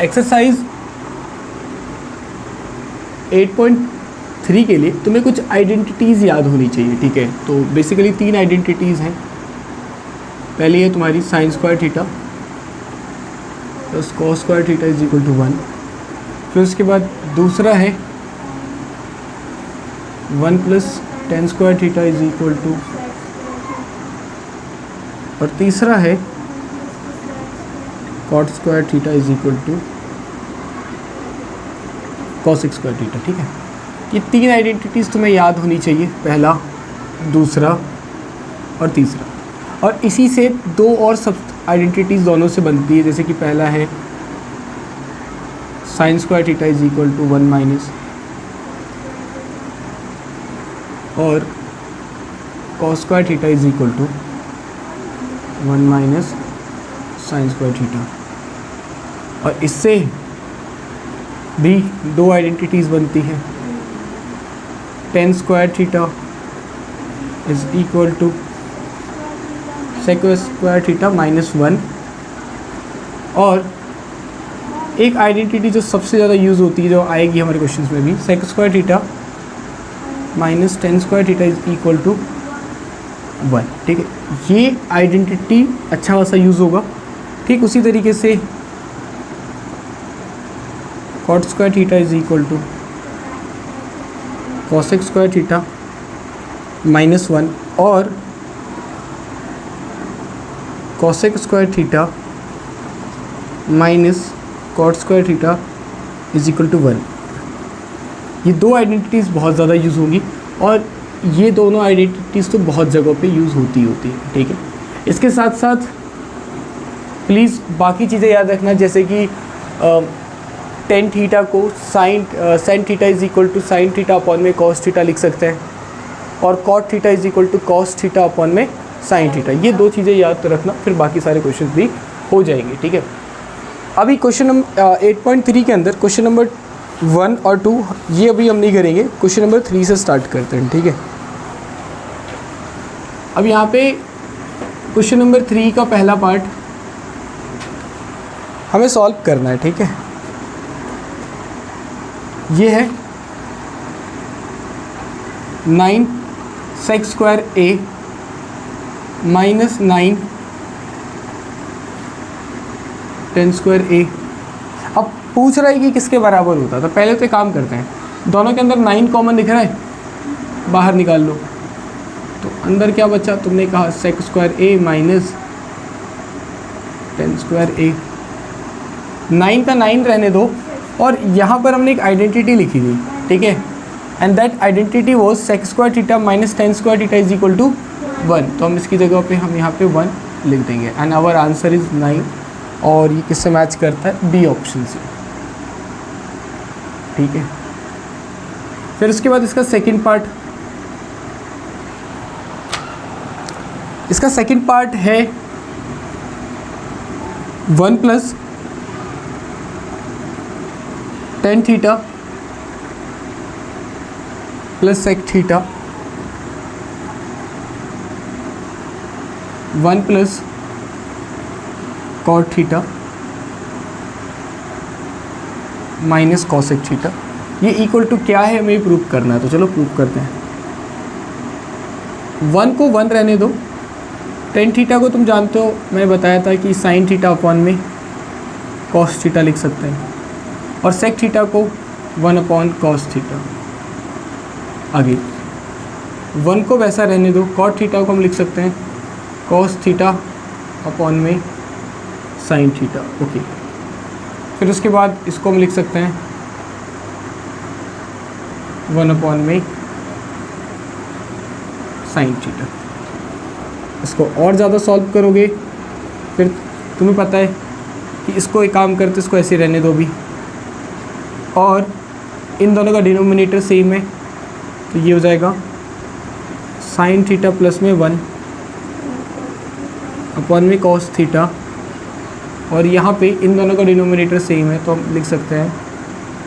Exercise 8.3 के लिए तुम्हें कुछ आइडेंटिटीज़ याद होनी चाहिए, ठीक है। तो बेसिकली 3 आइडेंटिटीज़ हैं। पहली है तुम्हारी sine square theta plus cos square theta is equal to 1। फिर उसके बाद दूसरा है 1 plus tan square theta is equal to, और तीसरा है cot square theta is equal to cosec square theta, ठीक है। ये 3 आइडेंटिटीज़ तुम्हें याद होनी चाहिए, पहला, दूसरा और तीसरा। और इसी से 2 और सब आइडेंटिटीज़ दोनों से बनती है, जैसे कि पहला है sine square theta is equal to 1 minus, और cos square theta is equal to 1 minus sine square theta. और इससे भी 2 आइडेंटिटीज़ बनती हैं, tan square theta is equal to sec square theta minus 1। और एक आइडेंटिटी जो सबसे ज़्यादा यूज़ होती है, जो आएगी हमारे क्वेश्चंस में भी, sec square theta minus tan square theta is equal to 1, ठीक है। ये आइडेंटिटी अच्छा खासा यूज़ होगा। ठीक उसी तरीके से cot square theta is equal to cosec square theta minus 1, और cosec square theta minus cot square theta is equal to 1। ये 2 आइडेंटिटीज़ बहुत ज़्यादा यूज़ होंगी, और ये दोनों आइडेंटिटीज़ तो बहुत जगहों पे यूज़ होती है, ठीक है। इसके साथ साथ प्लीज़ बाकी चीज़ें याद रखना, जैसे कि टेन थीटा को sine theta is equal to sine theta upon में कॉस थीटा लिख सकते हैं, और cot theta is equal to cos theta upon में साइन थीटा। ये 2 चीज़ें याद रखना, फिर बाकी सारे क्वेश्चन भी हो जाएंगे, ठीक है। अभी क्वेश्चन नंबर 8.3 के अंदर क्वेश्चन नंबर 1 और 2 ये अभी हम नहीं करेंगे, क्वेश्चन नंबर 3 से स्टार्ट करते हैं, ठीक है। अब यहाँ पे क्वेश्चन नंबर 3 का पहला पार्ट हमें सॉल्व करना है, ठीक है। ये है 9 sec square A minus 9 ten square ए। अब पूछ रहा है कि किसके बराबर होता है, तो पहले तो एक काम करते हैं, दोनों के अंदर 9 कॉमन दिख रहा है, बाहर निकाल लो। तो अंदर क्या बचा, तुमने कहा sec square A minus tan square ए। 9 का 9 रहने दो, और यहाँ पर हमने एक आइडेंटिटी लिखी थी, ठीक है। And that identity was sec square theta minus tan square theta is equal to 1। तो हम इसकी जगह पे हम यहाँ पे 1 लिख देंगे, एंड आवर आंसर इज 9। और ये किससे मैच करता है, बी ऑप्शन से, ठीक है। फिर उसके बाद इसका सेकंड पार्ट, है 1 plus tan theta plus sec theta 1 plus cot theta minus cosec theta. ये इक्वल टू क्या है, हमें प्रूव करना है, तो चलो प्रूव करते हैं। 1 को 1 रहने दो, टेन थीटा को तुम जानते हो, मैंने बताया था कि साइन थीटा अपॉन में कॉस थीटा लिख सकते हैं, और सेक थीटा को 1 अपॉन कॉस थीटा। आगे 1 को वैसा रहने दो, कॉट थीटा को हम लिख सकते हैं कॉस थीटा अपॉन में साइन थीटा, ओके। फिर उसके बाद इसको हम लिख सकते हैं 1 अपॉन में साइन थीटा। इसको और ज़्यादा सॉल्व करोगे, फिर तुम्हें पता है कि इसको एक काम करते, इसको ऐसे रहने दो भी, और इन दोनों का डिनोमिनेटर सेम है, तो ये हो जाएगा साइन थीटा प्लस में 1 अपॉन में कॉस थीटा, और यहाँ पे इन दोनों का डिनोमिनेटर सेम है, तो हम लिख सकते हैं,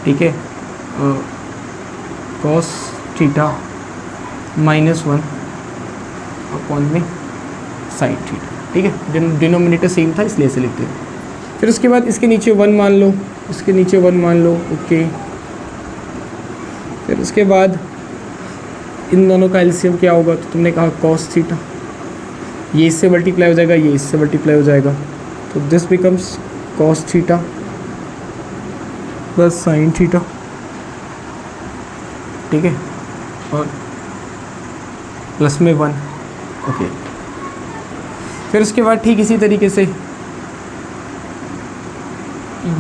ठीक है, कॉस थीटा माइनस 1 अपॉन में साइन थीटा, ठीक है। डिनोमिनेटर सेम था इसलिए ऐसे लिखते हैं। फिर उसके बाद इसके नीचे 1 मान लो, इसके नीचे 1 मान लो, ओके। फिर उसके बाद इन दोनों का एलसीएम क्या होगा, तो तुमने कहा कॉस थीटा, ये इससे मल्टीप्लाई हो जाएगा, ये इससे मल्टीप्लाई हो जाएगा, तो this becomes cos theta plus sine theta, ठीक है, और प्लस में 1, ओके। फिर उसके बाद ठीक इसी तरीके से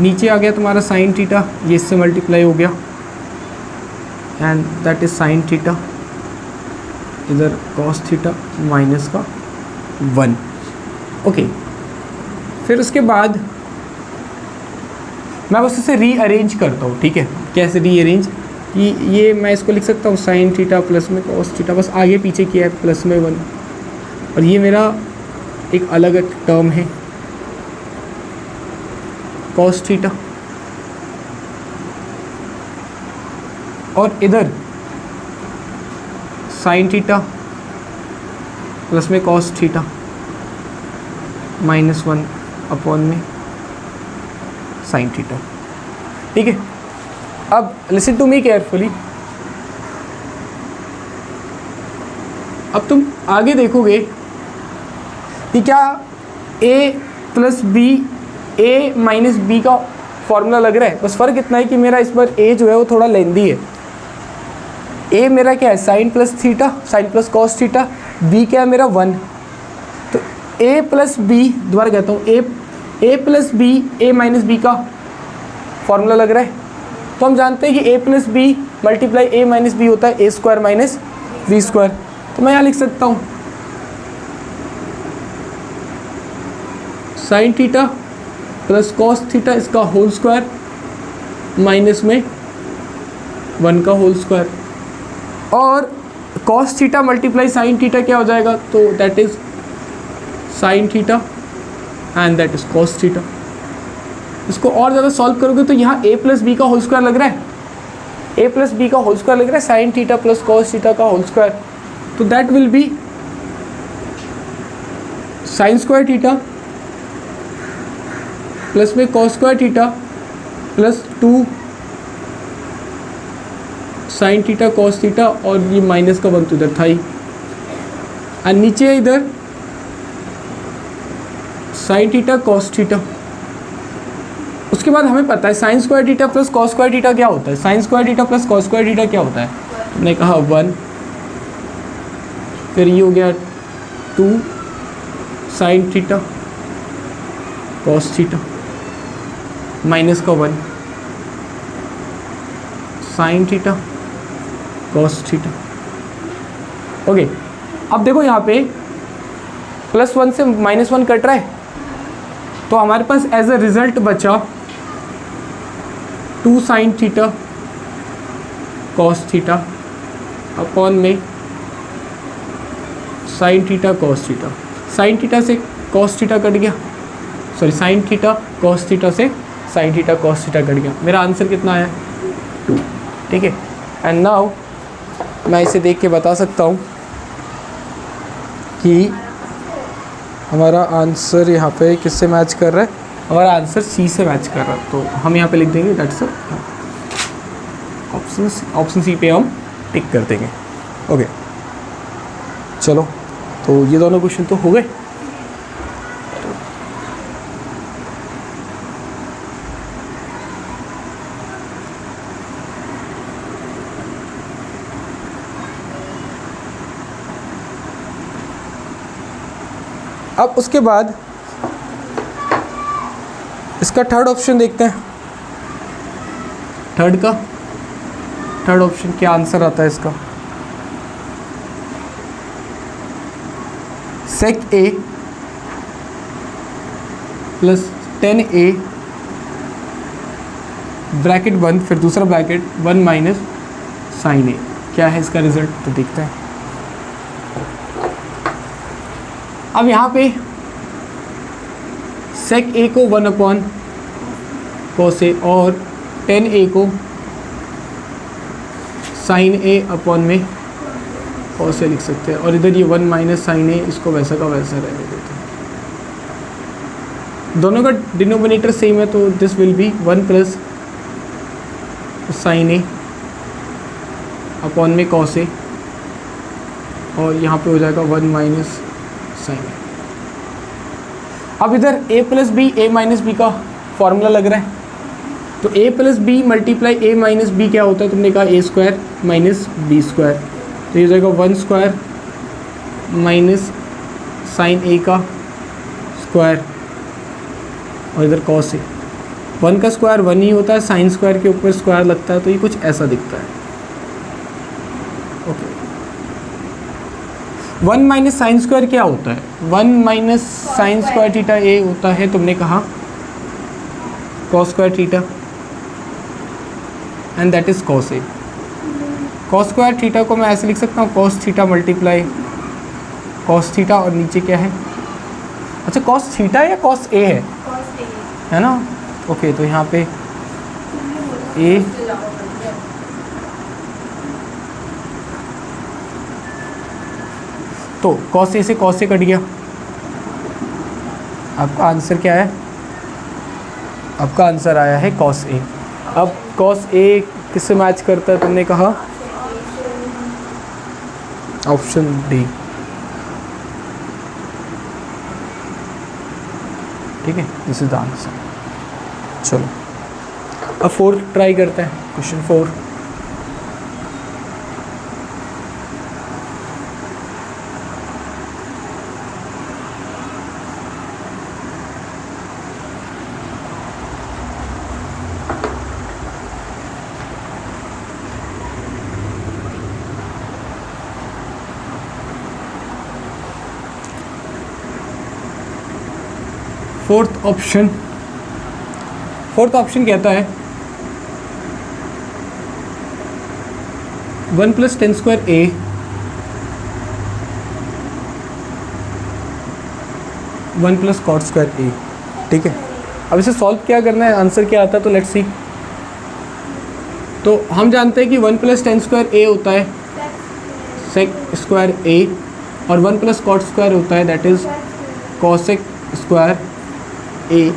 नीचे आ गया तुम्हारा साइन थीटा, ये इससे मल्टीप्लाई हो गया, and that is sine theta, इधर कॉस थीटा माइनस का 1, ओके। फिर उसके बाद मैं बस इसे रीअरेंज करता हूँ, ठीक है। कैसे रीअरेंज, कि ये मैं इसको लिख सकता हूँ साइन थीटा प्लस में कॉस थीटा, बस आगे पीछे किया है, प्लस में 1, और ये मेरा एक अलग टर्म है कॉस थीटा, और इधर साइन थीटा प्लस में कॉस थीटा माइनस 1 अपॉन में साइन थीटा, ठीक है। अब लिसन टू मी केयरफुली, अब तुम आगे देखोगे कि क्या a plus B, a minus B का फॉर्मूला लग रहा है। बस फ़र्क इतना है कि मेरा इस बार a जो है वो थोड़ा लेंदी है। a मेरा क्या है, sine plus theta, sine plus cos theta, b क्या है मेरा 1, तो a प्लस बी, दोबारा कहता हूँ, a plus B, a minus B का फॉर्मूला लग रहा है। तो हम जानते हैं कि a plus B multiply a minus B होता है a square minus B square. तो मैं यहाँ लिख सकता हूँ sine theta plus cos theta इसका होल स्क्वायर माइनस में 1 का होल स्क्वायर, और cos theta multiply sine theta क्या हो जाएगा, तो that is sine theta and that is cos theta. इसको और ज़्यादा सॉल्व करोगे तो यहाँ a प्लस बी का होल स्क्वायर लग रहा है, a प्लस बी का होल स्क्वायर लग रहा है sine theta plus cos theta का होल स्क्वायर, तो that will be sine square theta plus में cos square theta plus 2 sine theta cos theta, और ये माइनस का 1 तो इधर था ही, और नीचे इधर साइन थीटा कॉस थीटा। उसके बाद हमें पता है sine square theta plus cos square theta क्या होता है, sine square theta plus cos square theta क्या होता है, हमने कहा 1, फिर ये हो गया 2 sine theta cos theta minus का 1 sign theta cos theta, okay. अब देखो यहाँ पे प्लस 1 से माइनस 1 कट रहा है, तो हमारे पास एज अ रिजल्ट बचा 2 sine theta cos theta upon में sine theta cos theta. Sine theta से कॉस थीटा कट गया, sorry sine theta cos theta से sine theta cos theta cut गया। मेरा आंसर कितना आया, 2, ठीक है। एंड नाउ मैं इसे देख के बता सकता हूँ कि हमारा आंसर यहाँ पे किससे मैच कर रहा है, हमारा आंसर सी से मैच कर रहा है। तो हम यहाँ पे लिख देंगे दैट्स ऑप्शन सी पे हम टिक कर देंगे, ओके। चलो, तो ये दोनों क्वेश्चन तो हो गए। अब उसके बाद इसका थर्ड ऑप्शन देखते हैं। थर्ड ऑप्शन क्या आंसर आता है इसका, सेक ए प्लस 10a ब्रैकेट बंद, फिर दूसरा ब्रैकेट 1 माइनस साइन ए। क्या है इसका रिजल्ट, तो देखते हैं। अब यहाँ पे सेक ए को 1 अपॉन कॉस ए और 10a को साइन ए अपॉन में कॉस ए लिख सकते हैं, और इधर ये 1 माइनस साइन ए, इसको वैसा का वैसा रहने देते हैं। दोनों का डिनोमिनेटर सेम है तो this will be 1 plus sine A upon में कॉस ए, और यहाँ पे हो जाएगा 1 माइनस साइन ए। अब इधर a plus B A minus B का फॉर्मूला लग रहा है, तो a plus B multiply A minus B क्या होता है, तुमने कहा a square minus B square, तो ये हो जाएगा 1 स्क्वायर माइनस साइन ए का स्क्वायर और इधर कॉस ए। 1 का स्क्वायर 1 ही होता है, साइन स्क्वायर के ऊपर स्क्वायर लगता है, तो ये कुछ ऐसा दिखता है। ओके, 1 माइनस साइन स्क्वायर क्या होता है, 1 माइनस साइन स्क्वायर थीटा ए होता है, तुमने कहा cos square theta, and that is cos A. Cos square theta को मैं ऐसे लिख सकता हूँ, cos theta multiply cos theta, और नीचे क्या है, अच्छा कॉस थीटा या कॉस ए है ना। ओके, तो यहाँ पे ए तो कॉस ए से कॉस ए कट गया, आपका आंसर क्या है, आपका आंसर आया है कॉस ए। अब कॉस ए किससे मैच करता है, तुमने कहा ऑप्शन डी, ठीक है, दिस इज द आंसर। चलो अब 4th ट्राई करते हैं, क्वेश्चन 4। फोर्थ ऑप्शन कहता है 1 प्लस टेन स्क्वायर ए वन प्लस कॉट स्क्वायर ए, ठीक है। अब इसे सॉल्व क्या करना है, आंसर क्या आता है, तो लेट्स सी। तो हम जानते हैं कि 1 प्लस टेन स्क्वायर ए होता है सेक स्क्वायर ए, और 1 प्लस कॉट स्क्वायर होता है दैट इज कॉसेक स्क्वायर ए।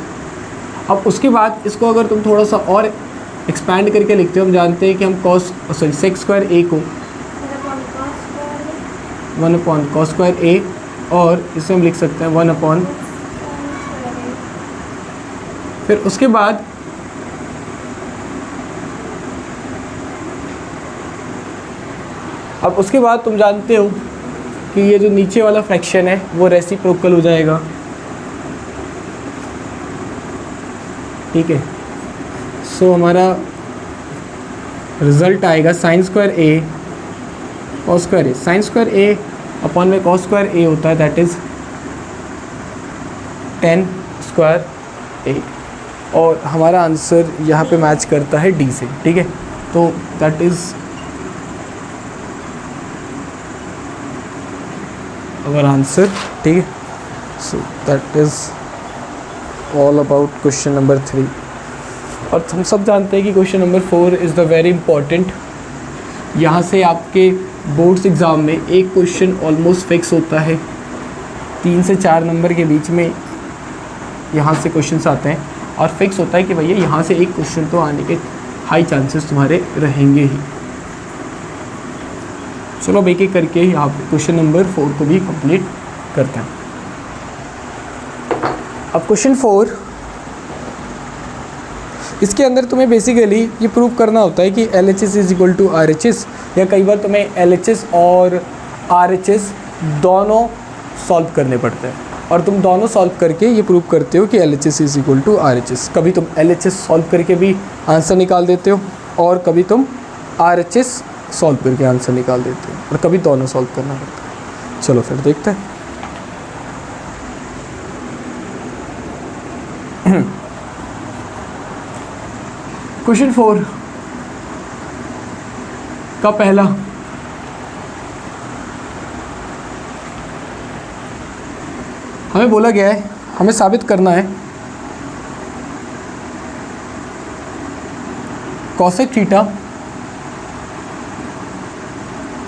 अब उसके बाद इसको अगर तुम थोड़ा सा और एक्सपैंड करके लिखते हो, हम जानते हैं कि हम सेक स्क्वायर ए को 1 अपॉन कॉस स्क्वायर ए, और इसे हम लिख सकते हैं 1 अपॉन, फिर उसके बाद तुम जानते हो कि ये जो नीचे वाला फ्रैक्शन है वो रेसिप्रोकल हो जाएगा, ठीक है। सो हमारा रिजल्ट आएगा साइन स्क्वायर ए कॉस स्क्वायर ए, साइन स्क्वायर ए अपॉन में कॉस स्क्वायर ए होता है दैट इज 10 स्क्वायर ए, और हमारा आंसर यहाँ पे मैच करता है डी से, ठीक है। तो दैट इज़ our आंसर, ठीक है। So that is all about question number 3। और हम सब जानते हैं कि question number 4 is the very important. यहाँ से आपके बोर्ड्स एग्ज़ाम में एक क्वेश्चन ऑलमोस्ट फिक्स होता है, 3 से 4 नंबर के बीच में यहाँ से क्वेश्चंस आते हैं, और फिक्स होता है कि भैया यहाँ से एक क्वेश्चन तो आने के हाई चांसेस तुम्हारे रहेंगे ही। चलो अब एक एक करके यहाँ पे क्वेश्चन नंबर 4 को भी कंप्लीट करते हैं। अब क्वेश्चन 4, इसके अंदर तुम्हें बेसिकली ये प्रूव करना होता है कि LHS is equal to RHS, या कई बार तुम्हें LHS और RHS दोनों सॉल्व करने पड़ते हैं, और तुम दोनों सॉल्व करके ये प्रूव करते हो कि LHS is equal to RHS। कभी तुम LHS सॉल्व करके भी आंसर निकाल देते हो, और कभी तुम RHS सॉल्व करके आंसर निकाल देते हो, और कभी दोनों सॉल्व करना पड़ता है। चलो फिर देखते हैं। क्वेश्चन 4 का पहला, हमें बोला गया है हमें साबित करना है cosec theta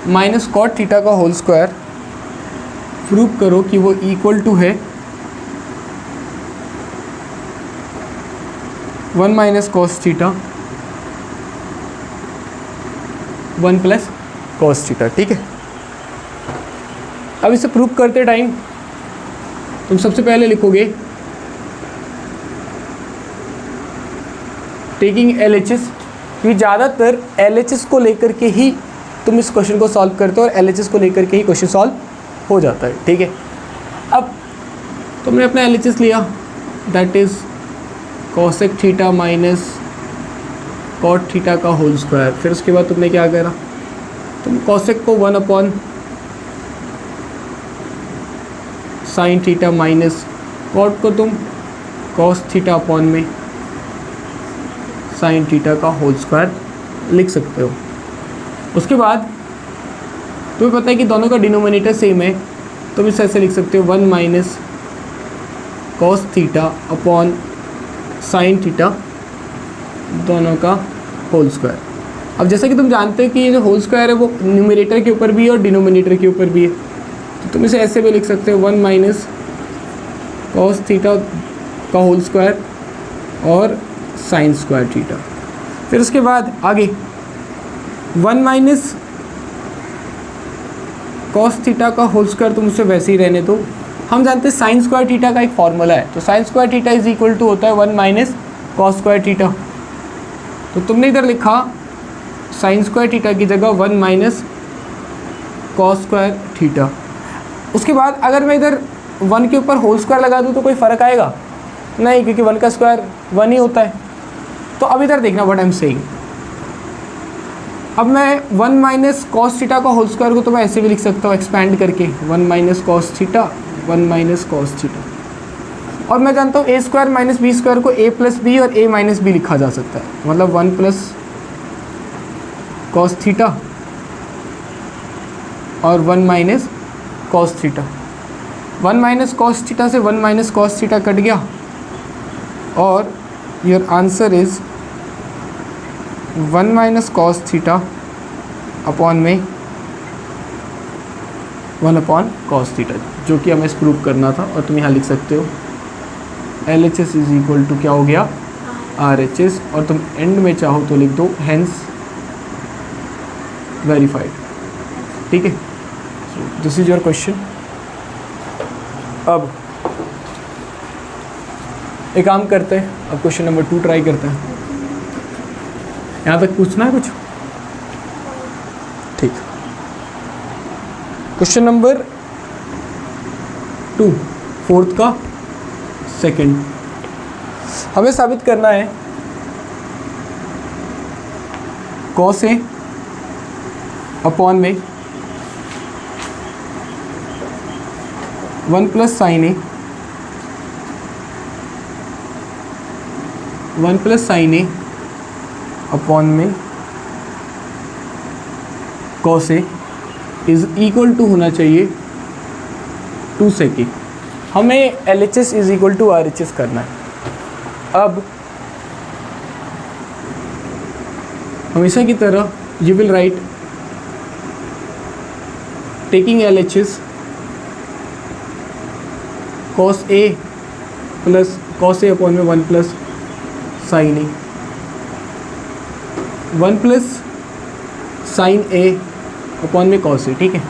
minus cot theta का होल स्क्वायर प्रूव करो कि वो इक्वल टू है 1 minus cos theta 1 plus cos theta, ठीक है। अब इसे प्रूव करते टाइम तुम सबसे पहले लिखोगे टेकिंग LHS, क्योंकि ज़्यादातर LHS को लेकर के ही तुम इस क्वेश्चन को सॉल्व करते हो और LHS को लेकर के ही क्वेश्चन सॉल्व हो जाता है, ठीक है। अब तुमने अपना LHS लिया, that is cosec theta minus cot theta का होल स्क्वायर। फिर उसके बाद तुमने क्या करा, तुम कॉसेक को 1 upon sine theta minus cot को तुम कॉस थीटा अपॉन में साइन थीटा का होल स्क्वायर लिख सकते हो। उसके बाद तुम्हें पता है कि दोनों का डिनोमिनेटर सेम है, तुम इसे ऐसे लिख सकते हो 1 minus cos theta upon sine theta दोनों का होल स्क्वायर। अब जैसा कि तुम जानते हो कि ये जो होल स्क्वायर है वो न्यूमरेटर के ऊपर भी है और डिनोमिनेटर के ऊपर भी है, तो तुम इसे ऐसे भी लिख सकते हो 1 माइनस कॉस थीटा का होल स्क्वायर और साइन स्क्वायर थीटा। फिर उसके बाद आगे 1 माइनस कॉस थीटा का होल स्क्वायर तुम उसे वैसे ही रहने दो। हम जानते हैं साइन स्क्वायर थीटा का एक फॉर्मूला है, तो sine square theta is equal to होता है 1 माइनस कॉस स्क्वायर थीटा। तो तुमने इधर लिखा साइन स्क्वायर थीटा की जगह 1 माइनस कॉस स्क्वायर थीटा। उसके बाद अगर मैं इधर 1 के ऊपर होल स्क्वायर लगा दूँ तो कोई फ़र्क आएगा नहीं, क्योंकि 1 का स्क्वायर 1 ही होता है। तो अब इधर देखना व्हाट आई एम सेइंग। अब मैं 1 माइनस कॉस थीटा का होल स्क्वायर को तो मैं ऐसे भी लिख सकता हूँ एक्सपैंड करके 1 minus cos theta 1 minus cos theta. और मैं जानता हूँ ए स्क्वायर माइनस बी स्क्वायर को ए प्लस बी और ए माइनस बी लिखा जा सकता है, मतलब 1 प्लस कॉस थीटा और 1 minus cos theta. 1 minus cos theta से 1 माइनस कॉस थीटा कट गया और your answer is 1 minus cos theta upon में 1 अपॉन कॉस थीटा, जो कि हमें प्रूव करना था। और तुम यहाँ लिख सकते हो LHS इज इक्वल टू क्या हो गया RHS, और तुम एंड में चाहो तो लिख दो हेंस वेरीफाइड, ठीक है। So this is your question. अब एक काम करते हैं, अब क्वेश्चन नंबर 2 ट्राई करते हैं। यहाँ तक पूछना है कुछ? ठीक। क्वेश्चन नंबर 2 4th का सेकंड, हमें साबित करना है कॉस ए अपॉन में 1 plus sine A 1 plus sine A upon में cos A is equal to होना चाहिए 2 sec ए। हमें LHS is equal to RHS करना है। अब हमेशा की तरह you will write taking LHS cos A plus cos A upon में 1 plus sine A 1 plus sine A upon में कॉस ए, ठीक है।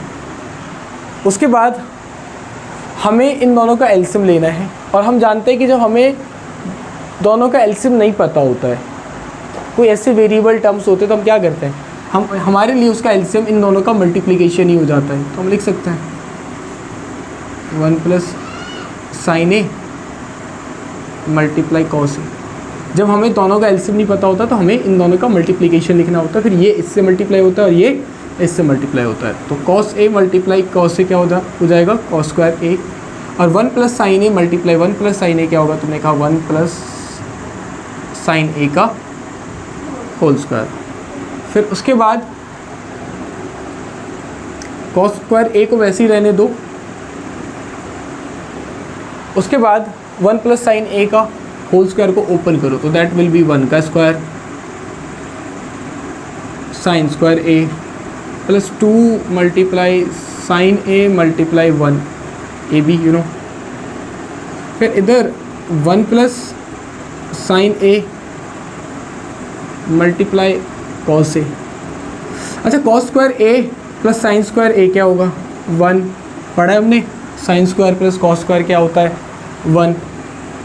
उसके बाद हमें इन दोनों का एलसीएम लेना है, और हम जानते हैं कि जब हमें दोनों का एलसीएम नहीं पता होता है, कोई ऐसे वेरिएबल टर्म्स होते हैं, तो हम क्या करते हैं, हमारे लिए उसका एलसीएम इन दोनों का मल्टीप्लिकेशन ही हो जाता है। तो हम लिख सकते हैं 1 plus sine A multiply cos ए। जब हमें दोनों का एलसीएम नहीं पता होता तो हमें इन दोनों का मल्टीप्लिकेशन लिखना होता है, फिर ये इससे मल्टीप्लाई होता है और ये इससे मल्टीप्लाई होता है। तो कॉस ए मल्टीप्लाई कॉस ए क्या हो जाएगा कॉस स्क्वायर ए, और 1 plus sine A multiply 1 plus sine ए क्या होगा, तुमने कहा 1 प्लस साइन ए का होल स्क्वायर। फिर उसके बाद कॉस स्क्वायर ए को वैसे ही रहने दो। उसके बाद 1 प्लस साइन ए का होल स्क्वायर को ओपन करो, तो दैट विल बी 1 का square sine square A plus 2 multiply sine A multiply 1 A B, you know. फिर इधर 1 plus sine A multiply cos A. अच्छा, cos square A plus sine square A क्या होगा? 1 पढ़ा है हमने। Sine square plus cos square क्या होता है? 1।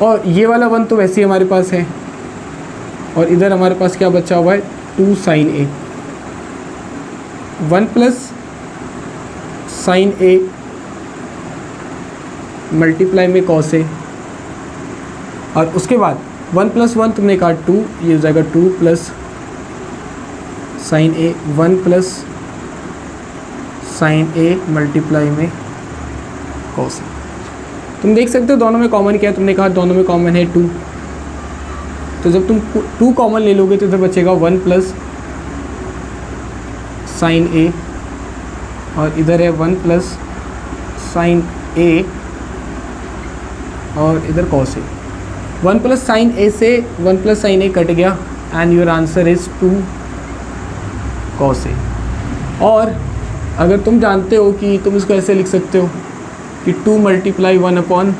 और ये वाला 1 तो वैसे ही हमारे पास है, और इधर हमारे पास क्या बचा हुआ है? 2 sign A. 1 plus sine A multiply में कॉस ए, और उसके बाद 1 प्लस 1 तुमने कहा 2, ये हो जाएगा 2 plus sine A, 1 plus sine A multiply में कॉस ए। तुम देख सकते हो दोनों में कॉमन क्या है, तुमने कहा दोनों में कॉमन है 2, तो जब तुम 2 कॉमन ले लोगे तो इधर बचेगा 1 प्लस साइन ए, और इधर है 1 प्लस साइन ए, और इधर cos A. 1 plus sine A से 1 प्लस साइन ए कट गया, and your answer is 2 cos A. और अगर तुम जानते हो कि तुम इसको ऐसे लिख सकते हो कि 2 मल्टीप्लाई 1 अपॉन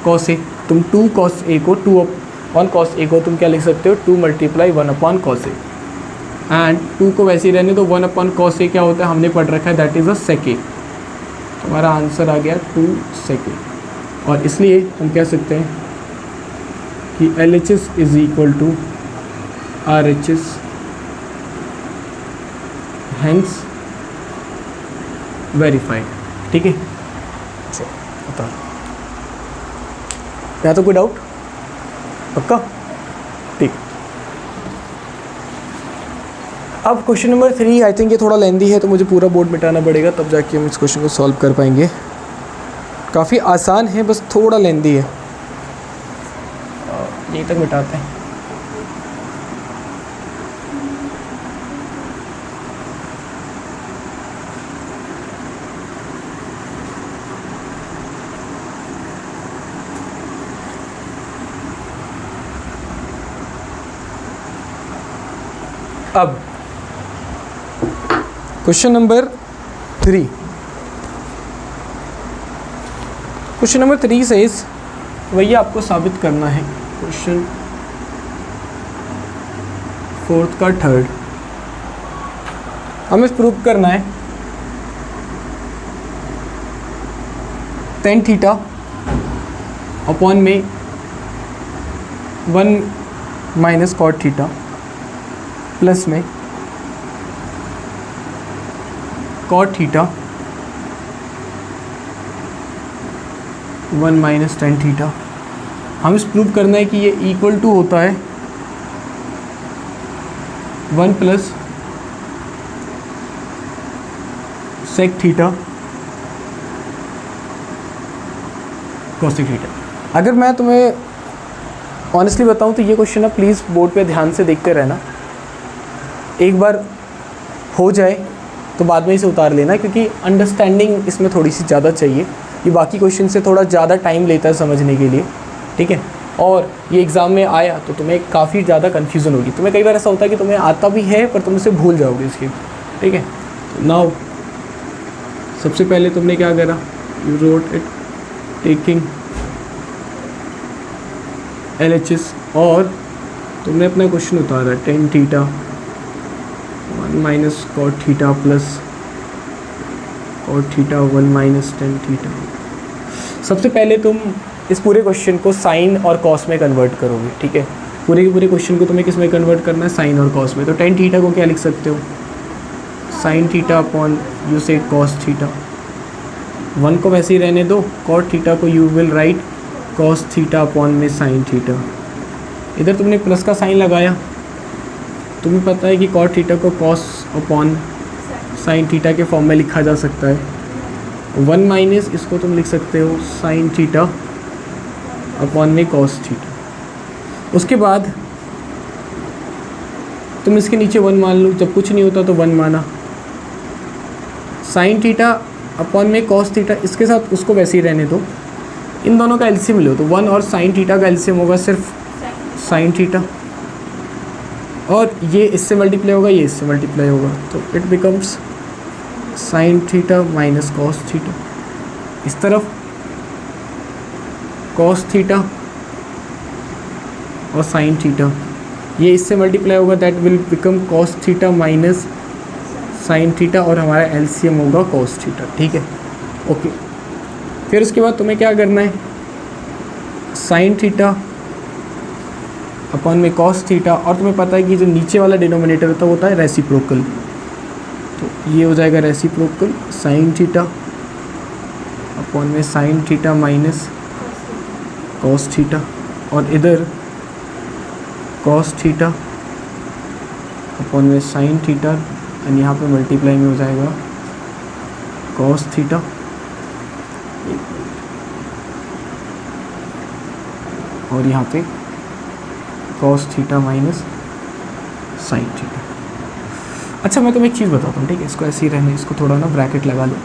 कॉस ए, तुम 2 कॉस ए को 2 अपॉन कॉस ए को तुम क्या लिख सकते हो? 2 multiply 1 upon cos A, and 2 को वैसे ही रहने दो। 1 अपॉन कॉस ए क्या होता है हमने पढ़ रखा है, दैट इज़ अ सेके। हमारा आंसर आ गया 2 सेके, और इसलिए हम कह सकते हैं कि LHS is equal to RHS, hence verified. ठीक है, बता यहाँ तो कोई डाउट? पक्का? ठीक। अब क्वेश्चन नंबर 3, आई थिंक ये थोड़ा लेंदी है, तो मुझे पूरा बोर्ड मिटाना पड़ेगा, तब जाके हम इस क्वेश्चन को सॉल्व कर पाएंगे। काफ़ी आसान है, बस थोड़ा लेंदी है। यहीं तक मिटाते हैं। अब क्वेश्चन नंबर 3, क्वेश्चन नंबर 3 से वही आपको साबित करना है। क्वेश्चन 4th का 3rd हमें प्रूव करना है tan थीटा अपॉन में 1 माइनस कॉट थीटा प्लस में cot theta 1 minus tan theta. हम इस प्रूव करना है कि ये इक्वल टू होता है 1 plus sec theta cosec theta. अगर मैं तुम्हें ऑनेस्टली बताऊं तो ये क्वेश्चन ना प्लीज़ बोर्ड पे ध्यान से देखते रहना, एक बार हो जाए तो बाद में इसे उतार लेना, क्योंकि अंडरस्टैंडिंग इसमें थोड़ी सी ज़्यादा चाहिए। ये बाकी क्वेश्चन से थोड़ा ज़्यादा टाइम लेता है समझने के लिए, ठीक है। और ये एग्ज़ाम में आया तो तुम्हें काफ़ी ज़्यादा कन्फ्यूज़न होगी। तुम्हें कई बार ऐसा होता है कि तुम्हें आता भी है पर तुम इसे भूल जाओगे इसके, ठीक है। नाउ सबसे पहले तुमने क्या करा, you wrote it taking LHS, और तुमने अपना क्वेश्चन उतारा tan theta 1 minus cot theta plus cot theta 1 minus tan theta. सबसे पहले तुम इस पूरे क्वेश्चन को साइन और कॉस में कन्वर्ट करोगे, ठीक है। पूरे के पूरे क्वेश्चन को तुम्हें किस में कन्वर्ट करना है, साइन और कॉस में। तो tan थीटा को क्या लिख सकते हो, साइन थीटा अपॉन यू से कॉस थीटा। 1 को वैसे ही रहने दो, कॉट थीटा को you will right cos theta upon में साइन थीटा। इधर तुमने प्लस का साइन लगाया, तुम्हें पता है कि कॉट थीटा को कॉस अपॉन साइन थीटा के फॉर्म में लिखा जा सकता है। 1 माइनस इसको तुम लिख सकते हो साइन थीटा अपॉन में कॉस थीटा। उसके बाद तुम इसके नीचे 1 मान लो, जब कुछ नहीं होता तो 1 माना। साइन थीटा अपॉन में कॉस थीटा, इसके साथ उसको वैसे ही रहने दो। इन दोनों का एलसीएम लो तो 1 और साइन थीटा का एलसीएम होगा सिर्फ साइन थीटा, और ये इससे मल्टीप्लाई होगा, ये इससे मल्टीप्लाई होगा, तो it becomes sign theta minus cos theta. इस तरफ कॉस थीटा और साइन थीटा, ये इससे मल्टीप्लाई होगा, that will become cos theta minus sign theta, और हमारा एलसीएम होगा कॉस थीटा। ठीक है, ओके। फिर उसके बाद तुम्हें क्या करना है, साइन थीटा अपॉन में कॉस थीटा, और तुम्हें पता है कि जो नीचे वाला डिनोमिनेटर होता है वो होता है रेसिप्रोकल, तो ये हो जाएगा रेसिप्रोकल साइन थीटा अपॉन में sine theta minus cos theta, और इधर कॉस थीटा अपॉन में साइन थीटा, एंड यहाँ पे मल्टीप्लाई में हो जाएगा कॉस थीटा और यहाँ पे cos theta minus sine theta. अच्छा, मैं तुम्हें एक चीज़ बताता हूँ, ठीक है, इसको ऐसे ही रहने, इसको थोड़ा ना ब्रैकेट लगा लो,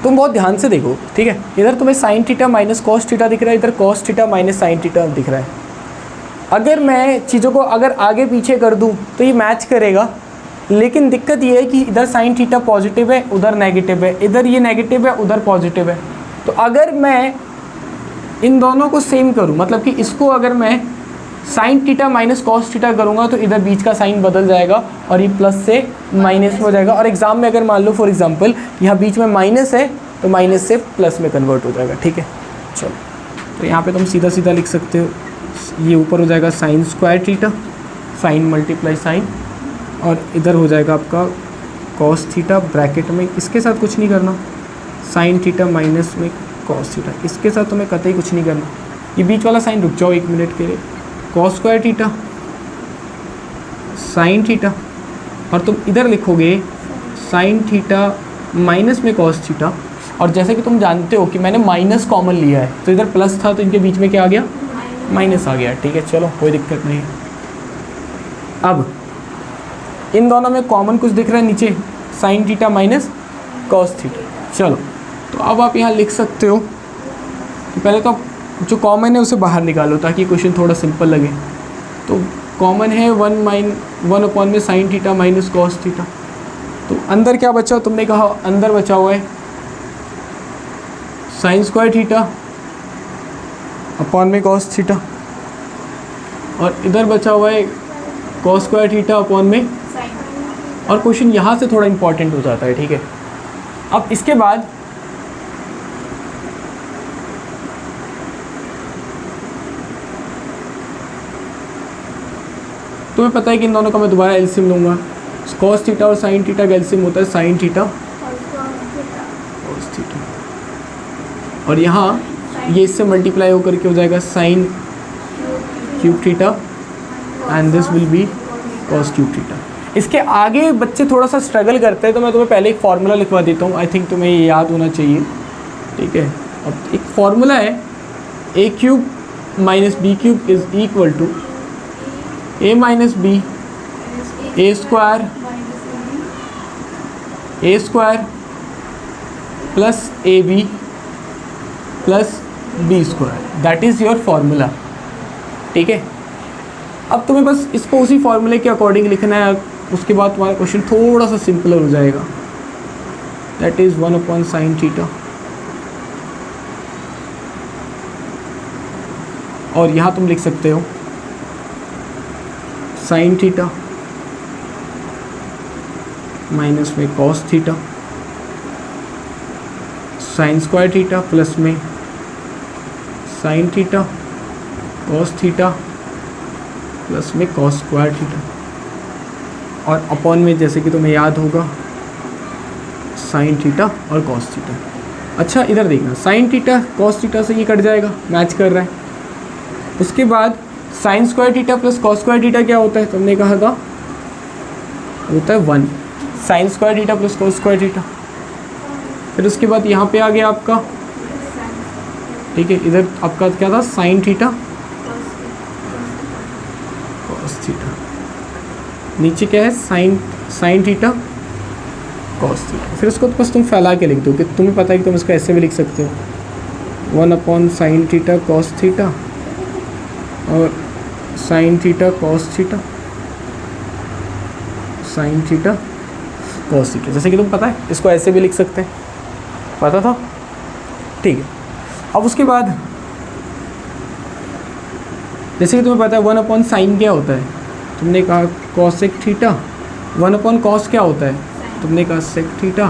तुम बहुत ध्यान से देखो, ठीक है। इधर तुम्हें sign theta minus cos theta दिख रहा है, इधर cos theta minus sine theta दिख रहा है। अगर मैं चीज़ों को अगर आगे पीछे कर दूं तो ये मैच करेगा, लेकिन दिक्कत ये है कि इधर साइन थीटा पॉजिटिव है, उधर नेगेटिव है, इधर ये नेगेटिव है, उधर पॉजिटिव है। तो अगर मैं इन दोनों को सेम करूं, मतलब कि इसको अगर मैं sign theta minus cos theta करूंगा तो इधर बीच का साइन बदल जाएगा और ये प्लस से माइनस में हो जाएगा। और एग्जाम में अगर मान लो फॉर एग्जांपल यहाँ बीच में माइनस है तो माइनस से प्लस में कन्वर्ट हो जाएगा। ठीक है, चलो, तो यहाँ पे तुम सीधा सीधा लिख सकते हो, ये ऊपर हो जाएगा sine square theta, sine multiply sine, और इधर हो जाएगा आपका कॉस थीटा ब्रैकेट में, इसके साथ कुछ नहीं करना, साइन थीटा माइनस में कॉस थीटा, इसके साथ तुम्हें कतई कुछ नहीं करना। ये बीच वाला साइन रुक जाओ एक मिनट के लिए, cos square theta sine theta, और तुम इधर लिखोगे साइन थीटा माइनस में कॉस थीटा, और जैसे कि तुम जानते हो कि मैंने माइनस कॉमन लिया है तो इधर प्लस था तो इनके बीच में क्या आ गया, माइनस आ गया। ठीक है, चलो कोई दिक्कत नहीं। अब इन दोनों में कॉमन कुछ दिख रहा है नीचे, sign theta minus cos theta. चलो, तो अब आप यहाँ लिख सकते हो कि पहले तो जो कॉमन है उसे बाहर निकालो ताकि क्वेश्चन थोड़ा सिंपल लगे। तो कॉमन है 1 अपॉन में sine theta minus cos theta, तो अंदर क्या बचा, तुमने कहा अंदर बचा हुआ है साइन स्क्वायर थीटा अपॉन में कॉस थीटा, और इधर बचा हुआ है कॉस स्क्वायर थीटा अपॉन में, और क्वेश्चन यहाँ से थोड़ा इंपॉर्टेंट हो जाता है। ठीक है, अब इसके बाद तुम्हें पता है कि इन दोनों का मैं दोबारा एलसीएम लूँगा, कॉस थीटा और साइन थीटा का एलसीएम होता है साइन थीटा कॉस थीटा, और यहाँ ये इससे मल्टीप्लाई होकर के हो जाएगा sine cube theta and this will be cos cube theta. इसके आगे बच्चे थोड़ा सा स्ट्रगल करते हैं तो मैं तुम्हें पहले एक फार्मूला लिखवा देता हूँ, आई थिंक तुम्हें ये याद होना चाहिए। ठीक है, अब एक फार्मूला है A cube minus B cube is equal to A minus B A square plus A B plus B square, that is your formula. ठीक है, अब तुम्हें बस इसको उसी फार्मूले के अकॉर्डिंग लिखना है, उसके बाद तुम्हारा क्वेश्चन थोड़ा सा सिंपलर हो जाएगा। That is 1 upon sine theta, और यहाँ तुम लिख सकते हो साइन थीटा माइनस में cos theta, sine square theta plus में sine theta cos theta plus में कॉस स्क्वायर थीटा, और अपॉन में जैसे कि तुम्हें याद होगा साइन थीटा और कॉस थीटा। अच्छा, इधर देखना, साइन थीटा कॉस थीटा से ये कट जाएगा, मैच कर रहा है। उसके बाद sign square theta plus cos square theta क्या होता है, तुमने कहा था होता है 1, sign square theta plus cos square theta. फिर उसके बाद यहाँ पे आ गया आपका, ठीक है, इधर आपका क्या था, साइन थीटा कॉस थीटा, नीचे क्या है साइन थीटा कॉस थीटा। फिर उसको बस तुम फैला के लिख दो कि तुम्हें पता है कि तुम इसको ऐसे भी लिख सकते हो 1 upon sine theta cos theta और sine theta cos theta sine theta cos theta, जैसे कि तुम पता है इसको ऐसे भी लिख सकते हैं, पता था। ठीक है, अब उसके बाद जैसे कि तुम्हें पता है 1 अपॉन साइन क्या होता है, तुमने कहा कॉसेक थीटा। 1 अपॉन कॉस क्या होता है, तुमने कहा सेक थीटा।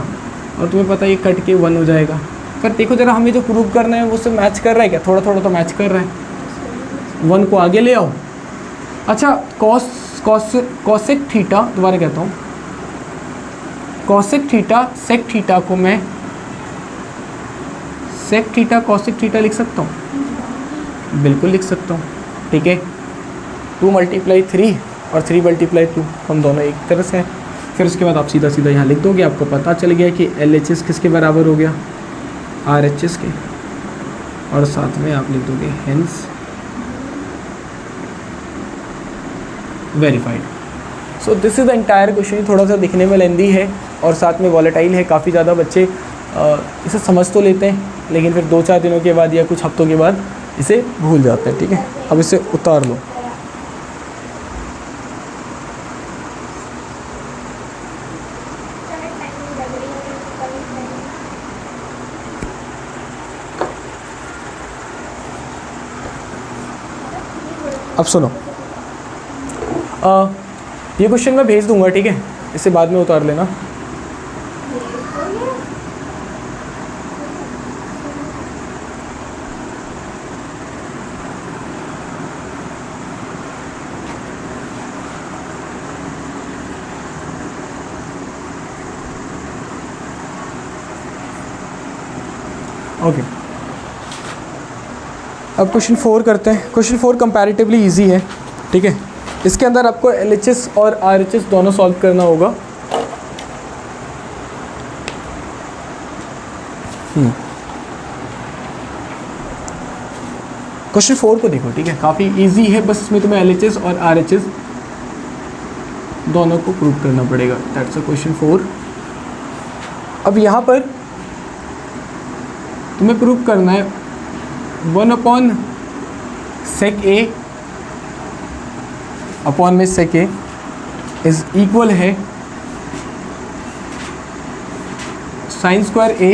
और तुम्हें पता है ये कट के 1 हो जाएगा। पर देखो जरा हमें जो प्रूव करना है वो सब मैच कर रहा है क्या, थोड़ा थोड़ा तो मैच कर रहा है। 1 को आगे ले आओ। अच्छा कॉसेक थीटा, दोबारा कहता हूँ, कॉसेक थीटा सेक थीटा को मैं सेक थीटा कॉसेक थीटा लिख सकता हूँ, बिल्कुल लिख सकता हूँ, ठीक है। 2 × 3 और 3 × 2 हम दोनों एक तरह से हैं। फिर उसके बाद आप सीधा सीधा यहाँ लिख दोगे, आपको पता चल गया कि LHS किसके बराबर हो गया, RHS के, और साथ में आप लिख दोगे hence verified. So this is the entire question. थोड़ा सा दिखने में लेंदी है और साथ में वॉलेटाइल है, काफ़ी ज़्यादा बच्चे इसे समझ तो लेते हैं लेकिन फिर 2-4 दिनों के बाद या कुछ हफ्तों के बाद इसे भूल जाते हैं, ठीक है। अब इसे उतार लो। अब सुनो, ये क्वेश्चन मैं भेज दूंगा, ठीक है, इसे बाद में उतार लेना। ओके, अब क्वेश्चन 4 करते हैं। क्वेश्चन 4 कंपैरेटिवली इजी है, ठीक है। इसके अंदर आपको LHS और RHS दोनों सॉल्व करना होगा। क्वेश्चन 4 को देखो, ठीक है, काफ़ी इजी है, बस इसमें तुम्हें LHS और RHS दोनों को प्रूव करना पड़ेगा। That's a question 4। अब यहाँ पर तुम्हें प्रूव करना है 1 अपॉन सेक A अपॉन में सेक A इज इक्वल है sine square A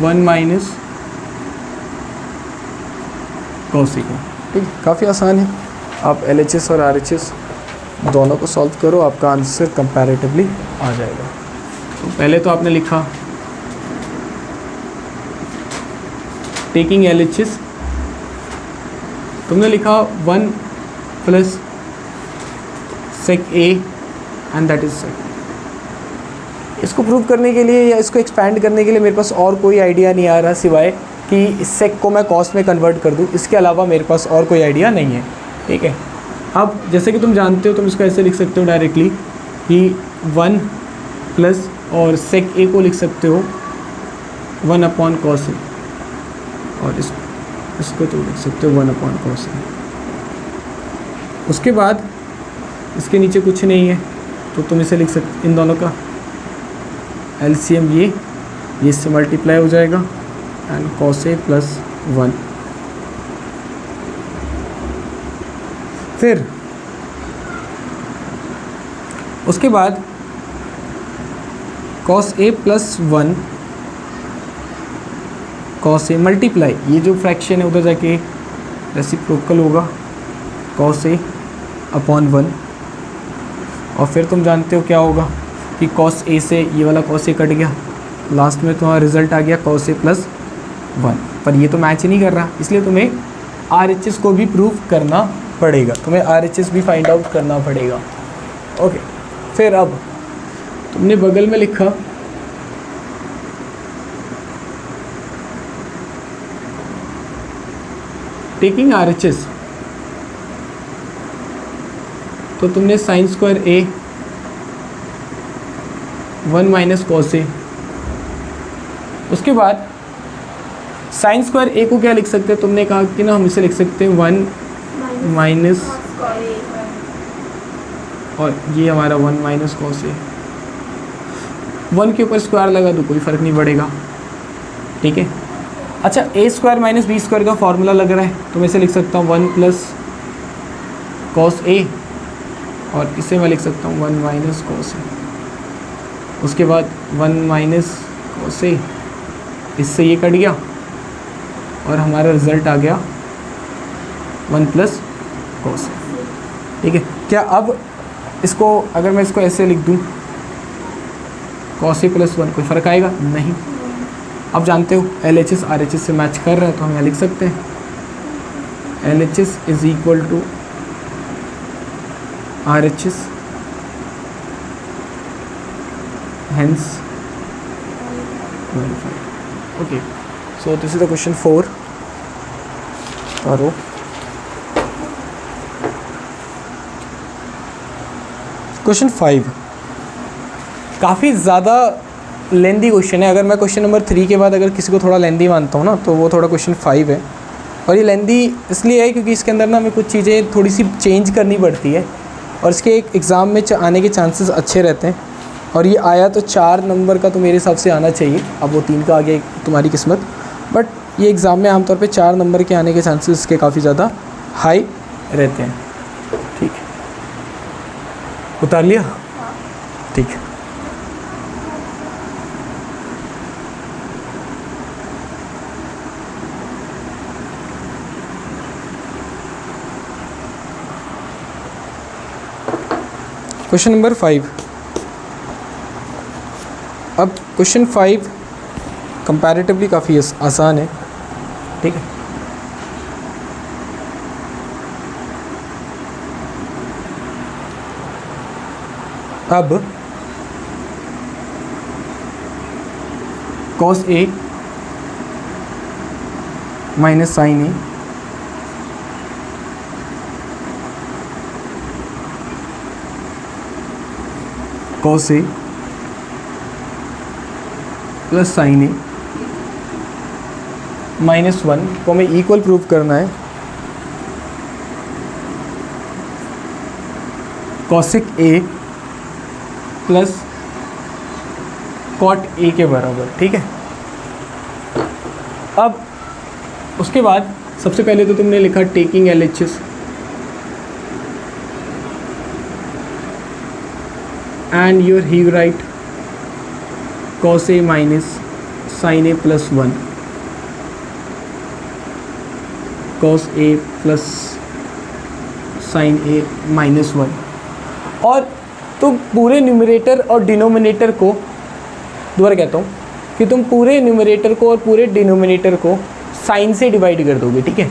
1 minus cosec A, ठीक है। काफ़ी आसान है, आप LHS और RHS दोनों को सॉल्व करो, आपका आंसर कंपैरेटिवली आ जाएगा। तो पहले तो आपने लिखा टेकिंग LHS, तुमने लिखा 1 plus sec A and that is sec. इसको प्रूव करने के लिए या इसको एक्सपैंड करने के लिए मेरे पास और कोई आइडिया नहीं आ रहा सिवाय कि इस सेक को मैं कॉस में कन्वर्ट कर दूं, इसके अलावा मेरे पास और कोई आइडिया नहीं है, ठीक है। अब जैसे कि तुम जानते हो, तुम इसको ऐसे लिख सकते हो डायरेक्टली कि 1 प्लस और सेक A को लिख सकते हो 1 अपॉन कॉस A, और इसको तो लिख सकते हो 1 अपॉन कॉस A। उसके बाद इसके नीचे कुछ नहीं है तो तुम इसे लिख सकते, इन दोनों का LCM ये इससे मल्टीप्लाई हो जाएगा एंड कॉस A प्लस 1। फिर उसके बाद cos A plus 1 cos A multiply, ये जो फ्रैक्शन है उधर जाके रेसिप्रोकल होगा कॉस A अपॉन 1। और फिर तुम जानते हो क्या होगा कि कॉस A से ये वाला कॉस A कट गया, लास्ट में तुम्हारा रिजल्ट आ गया कॉस A प्लस 1। पर ये तो मैच नहीं कर रहा, इसलिए तुम्हें RHS को भी प्रूव करना पड़ेगा, तुम्हें RHS भी फाइंड आउट करना पड़ेगा। ओके, फिर अब तुमने बगल में लिखा टेकिंग RHS, तो तुमने sine square A 1 minus cos A, उसके बाद साइन स्क्वायर A को क्या लिख सकते हैं, तुमने कहा कि ना हम इसे लिख सकते हैं 1 माइनस, और ये हमारा 1 माइनस कॉस A, 1 के ऊपर स्क्वायर लगा तो कोई फ़र्क नहीं पड़ेगा, ठीक है। अच्छा, A square minus B square का फॉर्मूला लग रहा है तो मैं इसे लिख सकता हूँ 1 प्लस कॉस A, और इसे मैं लिख सकता हूँ 1 माइनस कॉस A। उसके बाद 1 माइनस कॉस A, इससे ये कट गया और हमारा रिजल्ट आ गया 1 प्लस कॉस ए। ठीक है, क्या अब इसको अगर मैं इसको ऐसे लिख दूँ कॉस ए प्लस 1, कोई फ़र्क आएगा? नहीं। अब जानते हो LHS RHS से मैच कर रहा है, तो हम यहाँ लिख सकते हैं LHS is equal to RHS, hence nullified. Okay, so this is the question 4. करो क्वेश्चन 5, काफ़ी ज़्यादा लेंदी क्वेश्चन है। अगर मैं क्वेश्चन नंबर 3 के बाद अगर किसी को थोड़ा लेंदी मानता हूँ ना, तो वो थोड़ा क्वेश्चन 5 है। और ये लेंदी इसलिए है क्योंकि इसके अंदर ना हमें कुछ चीज़ें थोड़ी सी चेंज करनी पड़ती है, और इसके एक एग्ज़ाम में आने के चांसेस अच्छे रहते हैं। और ये आया तो 4 नंबर का तो मेरे हिसाब से आना चाहिए, अब वो 3 का आ गया तुम्हारी किस्मत, बट ये एग्ज़ाम में आमतौर पे 4 नंबर के आने के चांसेस इसके काफ़ी ज़्यादा हाई रहते हैं। ठीक है, उतार लिया? ठीक है। Question number 5। अब क्वेश्चन 5 कंपैरेटिवली काफ़ी आसान है। ठीक है, अब cos A minus sine A cos A plus sine A -1 को हमें इक्वल प्रूव करना है cosec A प्लस cot A के बराबर। ठीक है, अब उसके बाद सबसे पहले तो तुमने लिखा taking LHS, and here you write cos A minus sin A plus 1 cos A plus sin A minus 1, और तुम पूरे न्यूमरेटर और डिनोमिनेटर को, दोबारा कहता हूँ कि तुम पूरे न्यूमरेटर को और पूरे डिनोमिनेटर को साइन से डिवाइड कर दोगे। ठीक है,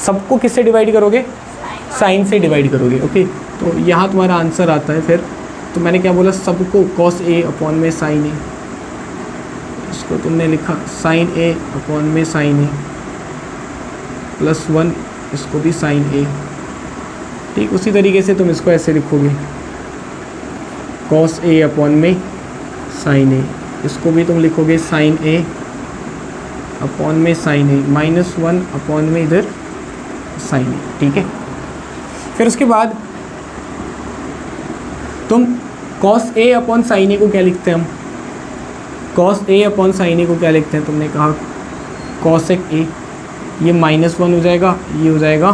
सबको किससे डिवाइड करोगे? साइन से डिवाइड करोगे। ओके, तो यहाँ तुम्हारा आंसर आता है फिर। तो मैंने क्या बोला, सबको cos A अपॉन में साइन ए, इसको तुमने लिखा साइन A अपॉन में साइन ए प्लस 1, इसको भी साइन A। ठीक, उसी तरीके से तुम इसको ऐसे लिखोगे cos A अपॉन में साइन ए, इसको भी तुम लिखोगे साइन A अपॉन में साइन ए -1 अपॉन में इधर साइन ए। ठीक है, फिर उसके बाद तुम cos A अपॉन साइन ए को क्या लिखते हैं हम? cos A अपॉन साइन ए को क्या लिखते हैं? तुमने कहा cosec A, ये -1 हो जाएगा, ये हो जाएगा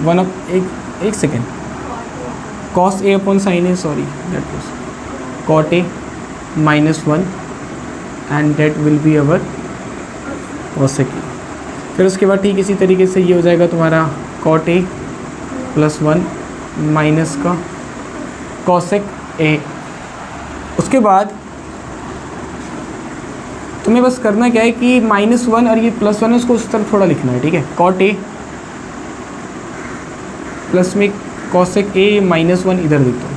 1 एक second, cos A upon sine A, sorry that was cot A -1 and that will be our cosec A। फिर उसके बाद ठीक इसी तरीके से ये हो जाएगा तुम्हारा cot A प्लस 1 माइनस का cosec A। उसके बाद तुम्हें बस करना क्या है कि -1 और ये +1 है, उसको उस तरफ थोड़ा लिखना है। ठीक है, cot A प्लस में cosec A -1 इधर लिख दो।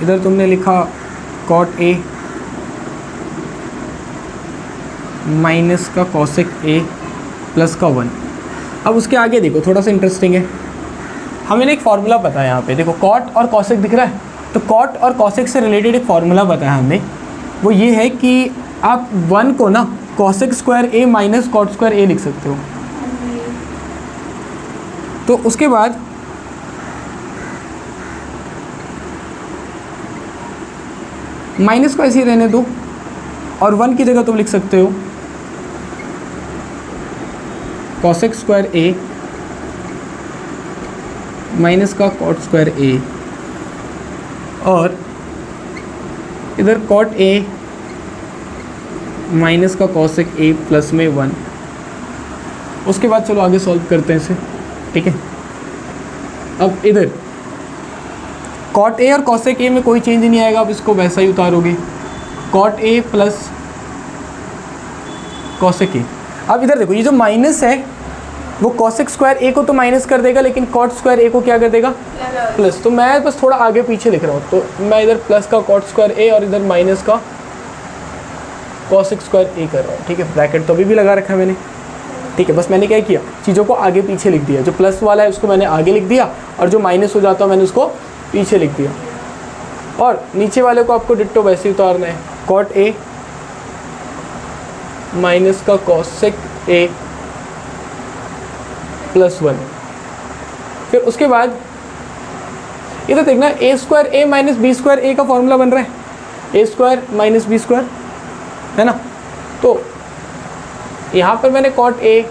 इधर तुमने लिखा cot A माइनस का cosec A प्लस का 1। अब उसके आगे देखो, थोड़ा सा इंटरेस्टिंग है, हमें एक फार्मूला पता है। यहाँ पे देखो cot और cosec दिख रहा है, तो cot और cosec से रिलेटेड एक फार्मूला पता है हमें, वो ये है कि आप 1 को ना cosec square A minus cot square A लिख सकते हो। तो उसके बाद माइनस को ऐसे ही रहने दो, और 1 की जगह तुम लिख सकते हो cosec स्क्वायर A माइनस का cot स्क्वायर A, और इधर cot A माइनस का कॉसेक ए प्लस में 1। उसके बाद चलो आगे सॉल्व करते हैं इसे, ठीक है। अब इधर कॉट ए और कॉसेक ए में कोई चेंज नहीं आएगा, अब इसको वैसा ही उतारोगे, cot A plus cosec A. अब इधर देखो, ये जो माइनस है वो कॉसेक स्क्वायर ए को तो माइनस कर देगा, लेकिन कॉट स्क्वायर ए को क्या कर देगा, प्लस। तो मैं बस थोड़ा आगे पीछे लिख रहा हूँ, तो मैं इधर प्लस का कॉट स्क्वायर ए और इधर माइनस का कॉसेक स्क्वायर ए कर रहा हूँ, ठीक है। ब्रैकेट तो अभी भी लगा रखा है मैंने, ठीक है। बस मैंने क्या किया, चीज़ों को आगे पीछे लिख दिया, जो प्लस वाला है उसको मैंने आगे लिख दिया और जो माइनस हो जाता है मैंने उसको पीछे लिख दिया। और नीचे वाले को आपको डिट्टो वैसे ही उतारना है, कॉट ए माइनस का कॉसेक ए प्लस 1। फिर उसके बाद इधर देखना, A square A minus B square A का फॉर्मूला बन रहा है, A square minus B square, है ना। तो यहाँ पर मैंने कॉट ए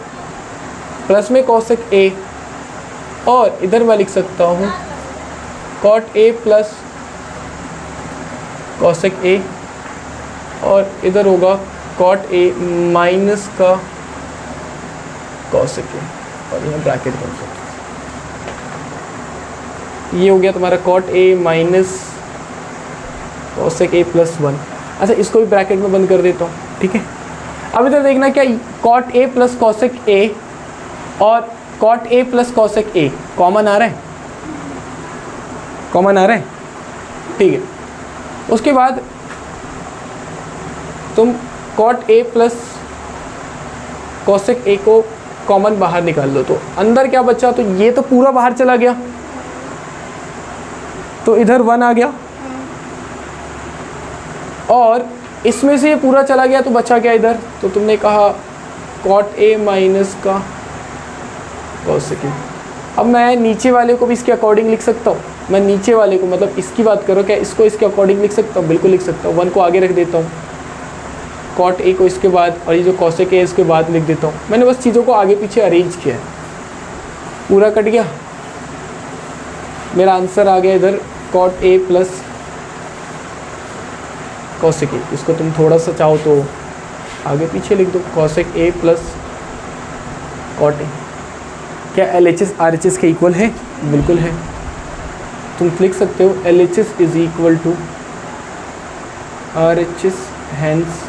प्लस में कॉसेक ए, और इधर मैं लिख सकता हूँ cot A plus cosec A, और इधर होगा कॉट ए माइनस का कॉसेक ए, और यहाँ ब्रैकेट बन सकता है। ये हो गया तुम्हारा cot A minus cosec A plus 1। अच्छा, इसको भी ब्रैकेट में बंद कर देता हूँ, ठीक है। अब इधर देखना, क्या cot A plus cosec A और cot A plus cosec A common आ रहा है, कॉमन आ रहा है, ठीक है। उसके बाद तुम cot A plus cosec A को कॉमन बाहर निकाल लो, तो अंदर क्या बचा, तो ये तो पूरा बाहर चला गया, तो इधर 1 आ गया, और इसमें से ये पूरा चला गया, तो बचा क्या इधर, तो तुमने कहा कॉट ए माइनस का कॉसेक ए। अब मैं नीचे वाले को भी इसके अकॉर्डिंग लिख सकता हूँ, मैं नीचे वाले को मतलब इसकी बात करो, क्या इसको इसके अकॉर्डिंग लिख सकता हूँ, बिल्कुल लिख सकता हूँ। 1 को आगे रख देता हूँ, कॉट ए को इसके बाद, और ये जो कॉसेक ए इसके बाद लिख देता हूँ। मैंने बस चीज़ों को आगे पीछे अरेंज किया है, पूरा कट गया, मेरा आंसर आ गया इधर cot A plus cosec A. इसको तुम थोड़ा सा चाहो तो आगे पीछे लिख दो, cosec A plus cot A. क्या LHS RHS के इक्वल है, बिल्कुल है। तुम लिख सकते हो LHS is equal to RHS, hence